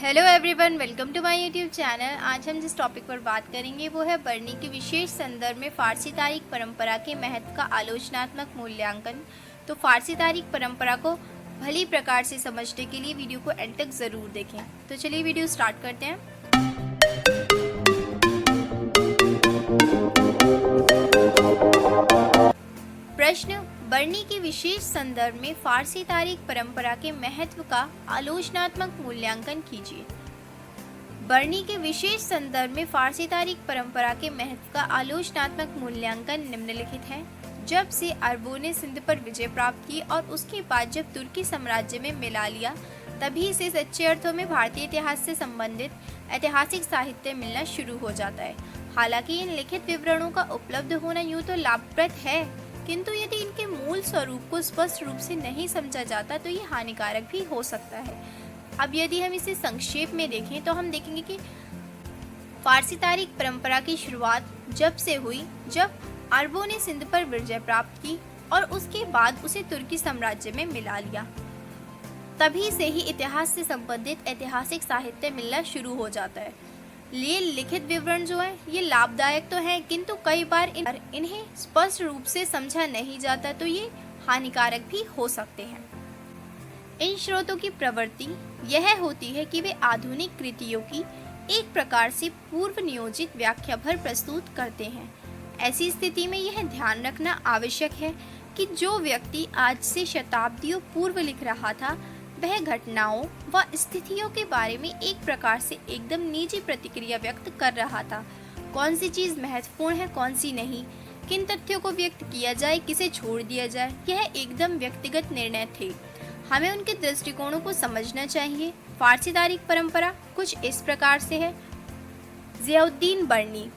Hello everyone, welcome to my YouTube channel. आज हम जिस टॉपिक पर बात करेंगे वो है बरनी के विशेष संदर्भ में फारसी तारीख परंपरा के महत्व का आलोचनात्मक मूल्यांकन। तो फारसी तारीख परंपरा को भली प्रकार से समझने के लिए वीडियो को एंड तक ज़रूर देखें। तो चलिए वीडियो स्टार्ट करते हैं। प्रश्न, बरनी के विशेष संदर्भ में फारसी तारीख परंपरा के महत्व का आलोचनात्मक मूल्यांकन कीजिए। बरनी के विशेष संदर्भ में फारसी तारीख परंपरा के महत्व का आलोचनात्मक मूल्यांकन निम्नलिखित है। जब से अरबों ने सिंध पर विजय प्राप्त की और उसके बाद जब तुर्की साम्राज्य में मिला लिया, तभी से सच्चे अर्थों में भारतीय इतिहास से संबंधित ऐतिहासिक साहित्य मिलना शुरू हो जाता है। हालांकि इन लिखित विवरणों का उपलब्ध होना यूँ तो लाभप्रद है, किंतु यदि इनके मूल स्वरूप को स्पष्ट रूप से नहीं समझा जाता तो ये हानिकारक भी हो सकता है। अब यदि हम इसे संक्षेप में देखें तो हम देखेंगे कि फारसी तारीख परंपरा की शुरुआत जब से हुई जब अरबों ने सिंध पर विजय प्राप्त की और उसके बाद उसे तुर्की साम्राज्य में मिला लिया, तभी से ही इतिहास से संबंधित ऐतिहासिक साहित्य मिलना शुरू हो जाता है। ये लिखित विवरण जो है ये लाभदायक तो है, किंतु कई बार इन्हें स्पष्ट रूप से समझा नहीं जाता तो ये हानिकारक भी हो सकते हैं। इन स्रोतों की प्रवृत्ति यह होती है कि वे आधुनिक कृतियों की एक प्रकार से पूर्व नियोजित व्याख्या भर प्रस्तुत करते हैं। ऐसी स्थिति में यह ध्यान रखना आवश्यक है कि जो व्यक्ति आज से शताब्दियों पूर्व लिख रहा था वह घटनाओं व स्थितियों के बारे में एक प्रकार से एकदम निजी प्रतिक्रिया व्यक्त कर रहा था। कौन सी चीज़ महत्वपूर्ण है, कौन सी नहीं, किन तथ्यों को व्यक्त किया जाए, किसे छोड़ दिया जाए, यह एकदम व्यक्तिगत निर्णय थे। हमें उनके दृष्टिकोणों को समझना चाहिए। फारसी तारीख परंपरा कुछ इस प्रकार से है। ज़ियाउद्दीन बरनी,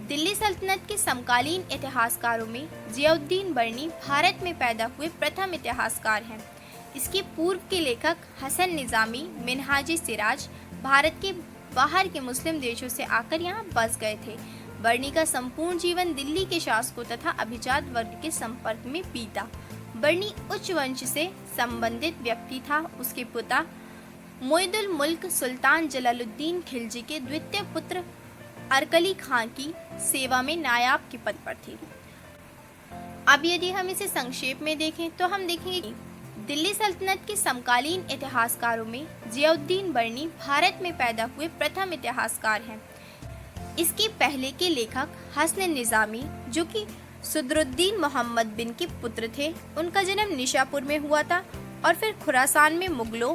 दिल्ली सल्तनत के समकालीन इतिहासकारों में ज़ियाउद्दीन बरनी भारत में पैदा हुए प्रथम इतिहासकार हैं। इसके पूर्व के लेखक हसन निज़ामी मिनहाज-ए-सिराज भारत के बाहर के मुस्लिम देशों से आकर यहाँ बस गए थे। बरनी का संपूर्ण जीवन दिल्ली के शासकों तथा अभिजात वर्ग के संपर्क में बीता। बरनी उच्च वंश से संबंधित व्यक्ति था। उसके पिता मोइदुल मुल्क सुल्तान जलालुद्दीन खिलजी के द्वितीय पुत्र अरकली खां की सेवा में नायाब के पद पर थे। अब यदि हम इसे संक्षेप में देखें तो हम देखेंगे कि दिल्ली सल्तनत के समकालीन इतिहासकारों में ज़ियाउद्दीन बरनी भारत में पैदा हुए प्रथम इतिहासकार हैं। इसके पहले के लेखक हसन निज़ामी, जो कि सदरुद्दीन मोहम्मद बिन के पुत्र थे, उनका जन्म निशापुर में हुआ था और फिर खुरासान में मुगलों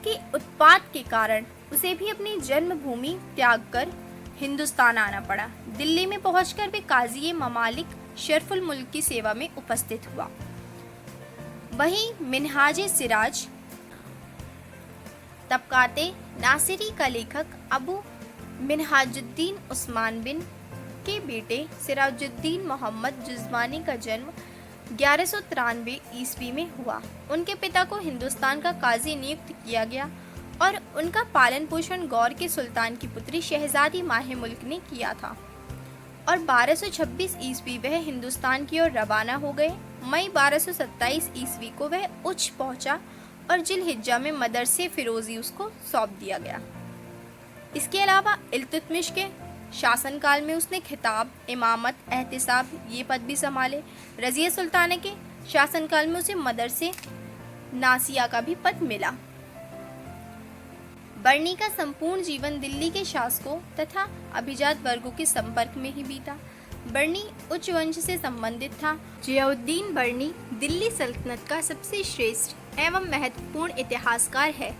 के उत्पात के कारण उसे भी अपनी जन्मभूमि त्याग कर हिंदुस्तान आना पड़ा। दिल्ली में पहुंचकर वे काजी ममालिक शरफुल मुल्क की सेवा में उपस्थित हुआ। वहीं मिनहाज-ए-सिराज तबकाते नासिरी का लेखक अबू मिनहाजुद्दीन उस्मान बिन के बेटे सिराजुद्दीन मोहम्मद जुज़मानी का जन्म 1193 ईस्वी में हुआ। उनके पिता को हिंदुस्तान का काजी नियुक्त किया गया और उनका पालन पोषण गौर के सुल्तान की पुत्री शहजादी माहे मुल्क ने किया था और 1226 ईस्वी वह हिंदुस्तान की ओर रवाना हो गए। मई 1227 ईस्वी को वह उच्च पहुंचा और जिलहिज्जा में मदरसे फिरोजी उसको सौंप दिया गया। इसके अलावा इल्तुतमिश के शासनकाल में उसने खिताब, इमामत, एहतिसाब ये पद भी संभाले। रज़िया सुल्ताना के शासनकाल में उसे मदरसे नासिया का भी पद मिला। बरनी का संपूर्ण जीवन दिल्ली के शासकों तथा अभिजात वर्गों के संपर्क में ही बीता। बरनी उच्च वंश से संबंधित था। ज़ियाउद्दीन बरनी दिल्ली सल्तनत का सबसे श्रेष्ठ एवं महत्वपूर्ण इतिहासकार है।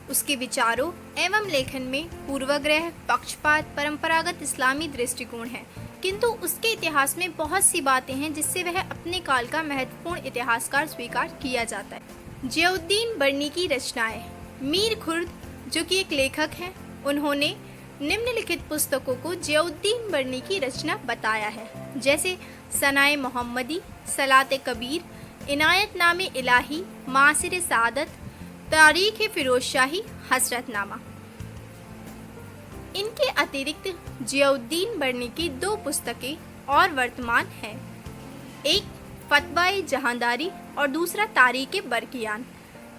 उसके विचारों एवं लेखन में पूर्वाग्रह, पक्षपात, परंपरागत इस्लामी दृष्टिकोण है, किंतु उसके इतिहास में बहुत सी बातें हैं जिससे वह अपने काल का महत्वपूर्ण इतिहासकार स्वीकार किया जाता है। ज़ियाउद्दीन बरनी की रचनाएं। मीर खुर्द, जो कि एक लेखक हैं, उन्होंने निम्नलिखित पुस्तकों को ज़ियाउद्दीन बरनी की रचना बताया है, जैसे सनाए मोहम्मदी, सलाते कबीर, इनायतनामे इलाही, मासिर सादत, तारीख फिरोजशाही, हसरतनामा। इनके अतिरिक्त ज़ियाउद्दीन बरनी की 2 पुस्तकें और वर्तमान हैं। एक फतवा-ए जहांदारी और दूसरा तारीख बरकियान।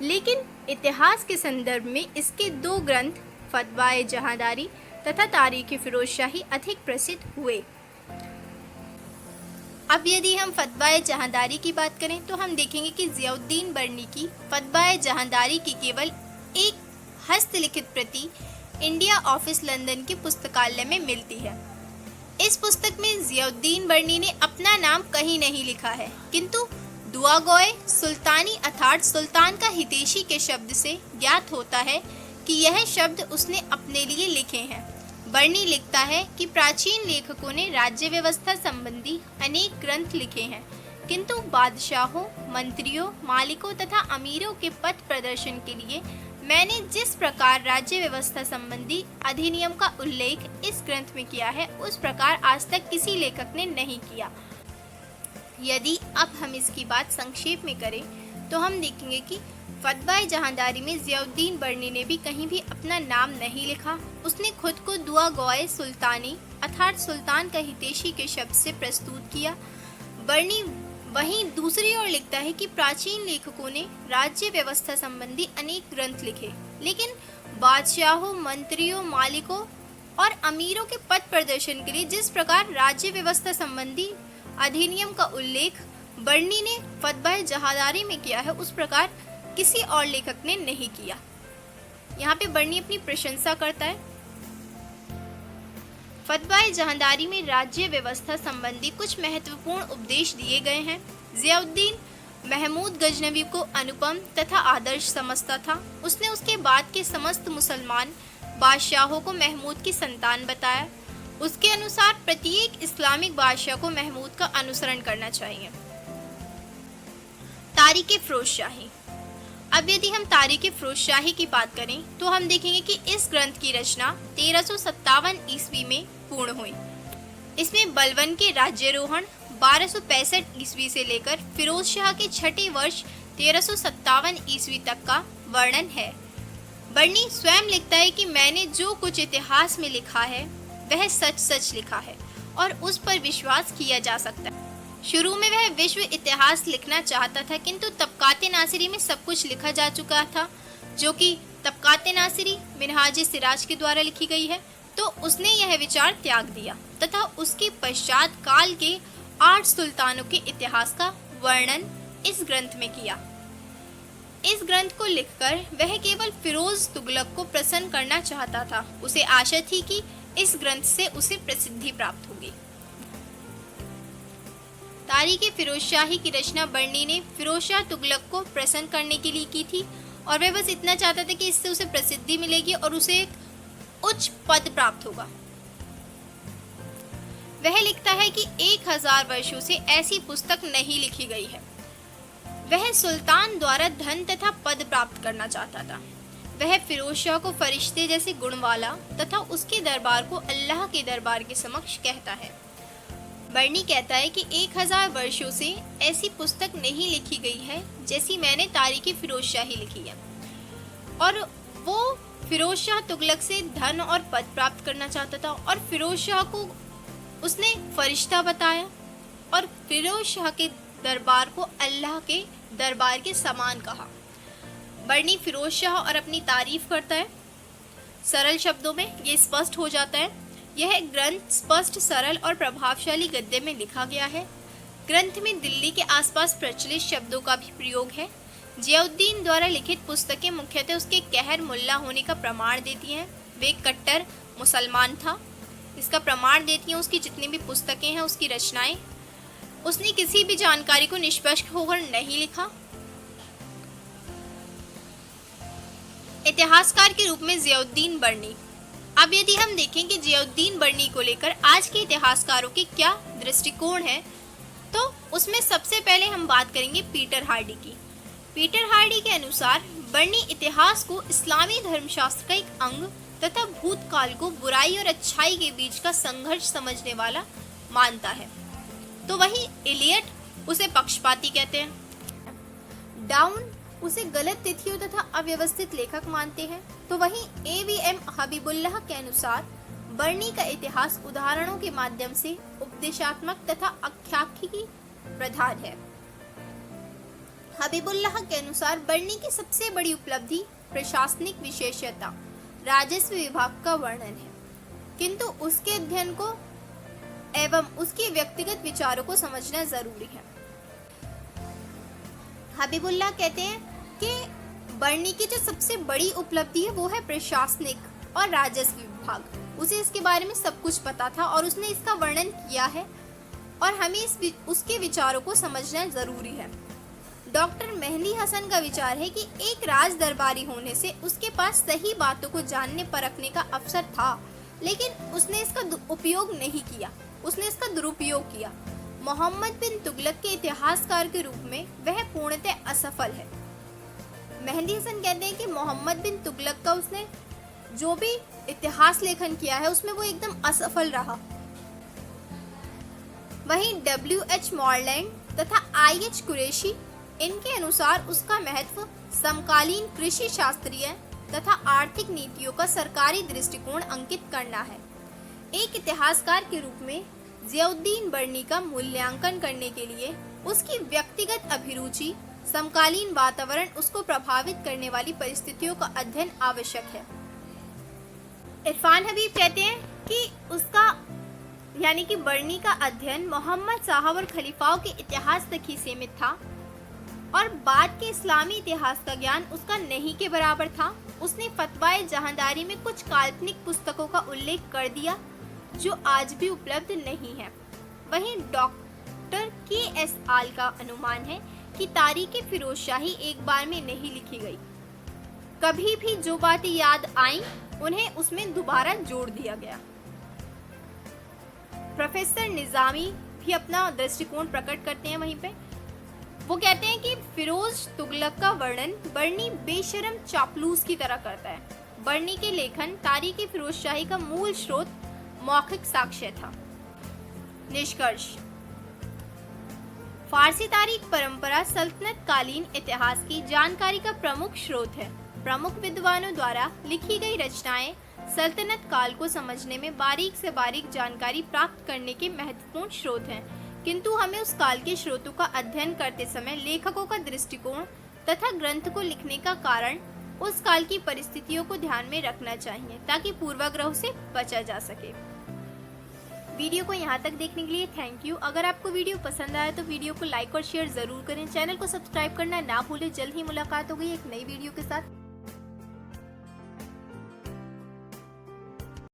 लेकिन इतिहास के संदर्भ में इसके दो ग्रंथ फतवाए जहांदारी तथा तारीख फिरोजशाही अधिक प्रसिद्ध हुए। अब यदि हम फतवाए जहांदारी की बात करें तो हम देखेंगे कि जियाउद्दीन बर्नी की फतवाए जहांदारी की केवल एक हस्तलिखित प्रति इंडिया ऑफिस लंदन के पुस्तकालय में मिलती है। इस पुस्तक में जियाउद्दीन बर्नी ने अपना नाम कहीं नहीं लिखा है, किंतु दुआगोए सुल्तानी अर्थात सुल्तान का हितैषी के शब्द से ज्ञात होता है कि यह शब्द उसने अपने लिए लिखे हैं। बर्नी लिखता है कि प्राचीन लेखकों ने राज्य व्यवस्था संबंधी अनेक ग्रंथ लिखे हैं, किंतु बादशाहों, मंत्रियों, मालिकों तथा अमीरों के पथ प्रदर्शन के लिए मैंने जिस प्रकार राज्य व्यवस्था संबंधी अधिनियम का उल्लेख इस ग्रंथ में किया है, उस प्रकार आज तक किसी लेखक ने नहीं किया। यदि अब हम इसकी बात संक्षेप में करें तो हम देखेंगे कि फतवाए जहांदारी में जियाउद्दीन बर्नी ने भी कहीं भी अपना नाम नहीं लिखा। उसने खुद को दुआगोए सुल्तानी अर्थात सुल्तान का हितैषी के शब्द से प्रस्तुत किया। बर्नी वहीं दूसरी ओर लिखता है कि प्राचीन लेखकों ने राज्य व्यवस्था संबंधी अनेक ग्रंथ लिखे, लेकिन बादशाहों, मंत्रियों, मालिकों और अमीरों के पथ प्रदर्शन के लिए जिस प्रकार राज्य व्यवस्था संबंधी अधिनियम का उल्लेख बर्नी ने फतवाए जहांदारी में किया है, उस प्रकार किसी और लेखक ने नहीं किया। यहाँ पे बर्नी अपनी प्रशंसा करता है। फतवाए जहांदारी में राज्य व्यवस्था संबंधी कुछ महत्वपूर्ण उपदेश दिए गए हैं। जियाउद्दीन महमूद गजनवी को अनुपम तथा आदर्श समझता था। उसने उसके बाद के समस्त मुसलमान बादशाहों को महमूद की संतान बताया। उसके अनुसार प्रत्येक इस्लामिक बादशाह को महमूद का अनुसरण करना चाहिए। तारीख फिरोजशाही। अब यदि हम तारीख फिरोजशाही की बात करें तो हम देखेंगे कि इस ग्रंथ की रचना 1357 ईस्वी में पूर्ण हुई। इसमें बलबन के राज्यारोहण 1265 ईस्वी से लेकर फिरोज शाह के छठे वर्ष 1357 ईस्वी तक का वर्णन है। बर्नी स्वयं लिखता है कि मैंने जो कुछ इतिहास में लिखा है वह सच सच लिखा है और उस पर विश्वास किया जा सकता है। शुरू में वह विश्व इतिहास लिखना चाहता था, किंतु तबकात नासिरी में सब कुछ लिखा जा चुका था, जो कि तबकात नासिरी मिनहाज सिराज के द्वारा लिखी गई है। तो उसने यह विचार त्याग दिया तथा उसके पश्चात काल के 8 सुल्तानों के इतिहास का वर्णन इस ग्रंथ में किया। इस ग्रंथ को लिखकर वह केवल फिरोज तुगलक को प्रसन्न करना चाहता था। उसे आशा थी कि इस ग्रंथ से उसे प्रसिद्धि प्राप्त होगी। तारीख फिरोजशाही की रचना बर्नी ने फिरोज शाह तुगलक को प्रसन्न करने के लिए की थी और वह बस इतना चाहता था कि इससे उसे प्रसिद्धि मिलेगी और उसे एक उच्च पद प्राप्त होगा। वह लिखता है कि 1000 वर्षों से ऐसी पुस्तक नहीं लिखी गई है। वह सुल्तान द्वारा धन तथा पद प्राप्त करना चाहता था। वह फिरोज शाह को फरिश्ते जैसे गुण वाला तथा उसके दरबार को अल्लाह के दरबार के समक्ष कहता है। बर्नी कहता है कि 1000 वर्षों से ऐसी पुस्तक नहीं लिखी गई है जैसी मैंने तारीख फिरोजशाही लिखी है। और वो फिरोज शाह तुगलक से धन और पद प्राप्त करना चाहता था और फिरोज शाह को उसने फरिश्ता बताया और फिरोज शाह के दरबार को अल्लाह के दरबार के समान कहा। बर्नी फिरोज शाह और अपनी तारीफ करता है। सरल शब्दों में ये स्पष्ट हो जाता है। यह ग्रंथ स्पष्ट, सरल और प्रभावशाली गद्य में लिखा गया है। ग्रंथ में दिल्ली के आसपास प्रचलित शब्दों का भी प्रयोग है। जियाउद्दीन द्वारा लिखित पुस्तकें मुख्यतः उसके कहर मुल्ला होने का प्रमाण देती हैं। वे कट्टर मुसलमान था, इसका प्रमाण देती हैं उसकी जितनी भी पुस्तकें हैं, उसकी रचनाएं। उसने किसी भी जानकारी को निष्पक्ष होकर नहीं लिखा। इतिहासकार के रूप में जियाउद्दीन बर्नी। अब यदि हम देखें कि जियाउद्दीन बर्नी को लेकर आज के इतिहासकारों के क्या दृष्टिकोण है, तो उसमें सबसे पहले हम बात करेंगे पीटर हार्डी की। पीटर हार्डी के अनुसार बर्नी इतिहास को इस्लामी धर्मशास्त्र का एक अंग तथा भूतकाल को बुराई और अच्छाई के बीच का संघर्ष समझने वाला मानता है। तो वहीं इलियट उसे पक्षपाती कहते हैं। डाउन उसे गलत तिथियों तथा अव्यवस्थित लेखक मानते हैं। तो वहीं AVM हबीबुल्लाह के अनुसार बर्नी का इतिहास उदाहरणों के माध्यम से उपदेशात्मक तथा आख्यायिकी प्रधान है। हबीबुल्लाह के अनुसार बर्नी की सबसे बड़ी उपलब्धि प्रशासनिक विशेषता राजस्व विभाग का वर्णन है, किंतु उसके अध्ययन को एवं उसके व्यक्तिगत विचारों को समझना जरूरी है। हबीबुल्लाह कहते हैं कि बर्नी की जो सबसे बड़ी उपलब्धि है वो है प्रशासनिक और राजस्व विभाग। उसे इसके बारे में सब कुछ पता था और उसने इसका वर्णन किया है और हमें उसके विचारों को समझना जरूरी है। डॉक्टर मेहंदी हसन का विचार है कि एक राज दरबारी होने से उसके पास सही बातों को जानने परखने का अवसर था, लेकिन उसने इसका उपयोग नहीं किया, उसने इसका दुरुपयोग किया। मोहम्मद बिन तुगलक के इतिहासकार के रूप में वह पूर्णतः असफल है। मेहंदी हसन कहते हैं कि मोहम्मद बिन तुगलक का उसने जो भी इतिहास लेखन किया है उसमें वो एकदम असफल रहा। वहीं W.H. मॉरलैंड तथा I.H. कुरैशी, इनके अनुसार उसका महत्व समकालीन कृषि शास्त्रीय तथा आर्थिक नीतियों का सरकारी दृष्टिकोण अंकित करना है। एक इतिहासकार के रूप में जियाउद्दीन बर्नी का मूल्यांकन करने के लिए उसकी व्यक्तिगत अभिरुचि, समकालीन वातावरण, उसको प्रभावित करने वाली परिस्थितियों का अध्ययन आवश्यक है। इरफान हबीब कहते हैं कि उसका यानी कि बर्नी का अध्ययन मोहम्मद साहब और खलीफाओं के इतिहास तक ही सीमित था और बाद के इस्लामी इतिहास का ज्ञान उसका नहीं के बराबर था। उसने फतवाए जहांदारी में कुछ काल्पनिक पुस्तकों का उल्लेख कर दिया जो आज भी उपलब्ध नहीं है। वहीं डॉक्टर K.S. आल का अनुमान है कि तारीख फिरोजशाही एक बार में नहीं लिखी गई, कभी भी जो बातें याद आईं उन्हें उसमें दोबारा जोड़ दिया गया। प्रोफेसर निजामी भी अपना दृष्टिकोण प्रकट करते हैं। वहीं पे वो कहते हैं कि फिरोज तुगलक का वर्णन बर्नी बेशरम चापलूस की तरह करता है। बर्नी के लेखन तारीख फिरोजशाही का मूल स्रोत मौखिक साक्ष्य था। निष्कर्ष: फारसी तारीख परंपरा सल्तनत कालीन इतिहास की जानकारी का प्रमुख स्रोत है। प्रमुख विद्वानों द्वारा लिखी गई रचनाएं सल्तनत काल को समझने में बारीक से बारीक जानकारी प्राप्त करने के महत्वपूर्ण स्रोत हैं, किंतु हमें उस काल के स्रोतों का अध्ययन करते समय लेखकों का दृष्टिकोण तथा ग्रंथ को लिखने का कारण उस काल की परिस्थितियों को ध्यान में रखना चाहिए ताकि पूर्वाग्रह से बचा जा सके। वीडियो को यहाँ तक देखने के लिए थैंक यू। अगर आपको वीडियो पसंद आया तो वीडियो को लाइक और शेयर जरूर करें। चैनल को सब्सक्राइब करना ना भूलें। जल्द ही मुलाकात होगी एक नई वीडियो के साथ।